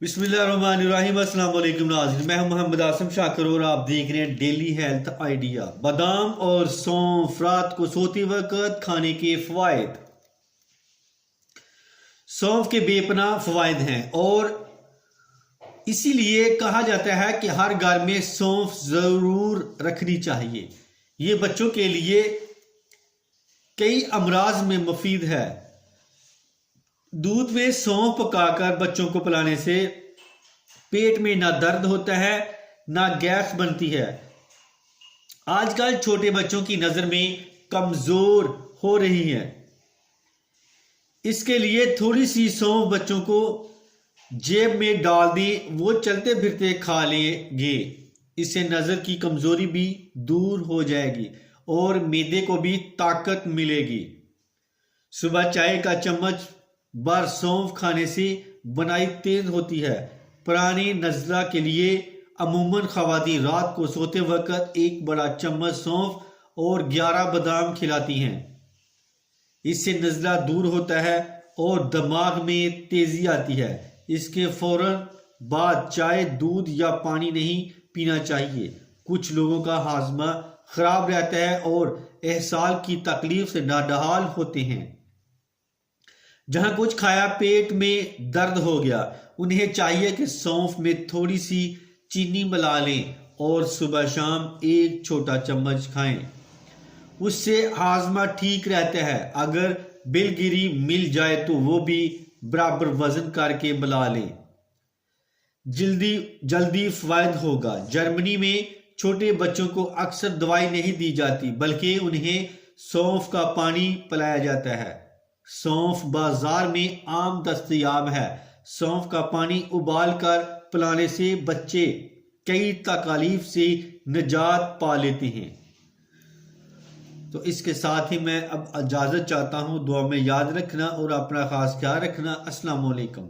बिस्मिल्लाहिर्रहमानिर्रहीम। अस्सलाम वालेकुम नाज़रीन, मैं हूं मोहम्मद आसिम शाकिर और आप देख रहे हैं डेली हेल्थ आइडिया। बादाम और सौंफ रात को सोते वक्त खाने के फ़वाइद। सौंफ के बेपनाह फ़वाइद हैं और इसीलिए कहा जाता है कि हर घर में सौंफ ज़रूर रखनी चाहिए। ये बच्चों के लिए कई अमराज में मुफीद है। दूध में सौंफ पकाकर बच्चों को पिलाने से पेट में ना दर्द होता है ना गैस बनती है। आजकल छोटे बच्चों की नज़र में कमज़ोर हो रही है, इसके लिए थोड़ी सी सौंफ बच्चों को जेब में डाल दें, वो चलते फिरते खा लेंगे। इससे नज़र की कमज़ोरी भी दूर हो जाएगी और मैदे को भी ताकत मिलेगी। सुबह चाय का चम्मच भर सौंफ खाने से बनाई तेज होती है। पुरानी नज़ला के लिए अमूमन ख़वातीन रात को सोते वक्त एक बड़ा चम्मच सौंफ और 11 बादाम खिलाती हैं। इससे नज़ला दूर होता है और दिमाग में तेज़ी आती है। इसके फौरन बाद चाय, दूध या पानी नहीं पीना चाहिए। कुछ लोगों का हाजमा ख़राब रहता है और एहसास की तकलीफ से नादहाल होते हैं। जहां कुछ खाया पेट में दर्द हो गया, उन्हें चाहिए कि सौंफ में थोड़ी सी चीनी मिला लें और सुबह शाम एक छोटा चम्मच खाएं। उससे हाजमा ठीक रहता है। अगर बिलगिरी मिल जाए तो वो भी बराबर वजन करके मिला लें, जल्दी फायदा होगा। जर्मनी में छोटे बच्चों को अक्सर दवाई नहीं दी जाती, बल्कि उन्हें सौंफ का पानी पिलाया जाता है। सौंफ बाजार में आम दस्तयाब है। सौंफ का पानी उबाल कर पिलाने से बच्चे कई तकलीफ से निजात पा लेते हैं। तो इसके साथ ही मैं अब इजाज़त चाहता हूँ। दुआ में याद रखना और अपना खास ख्याल रखना। अस्सलाम वालेकुम।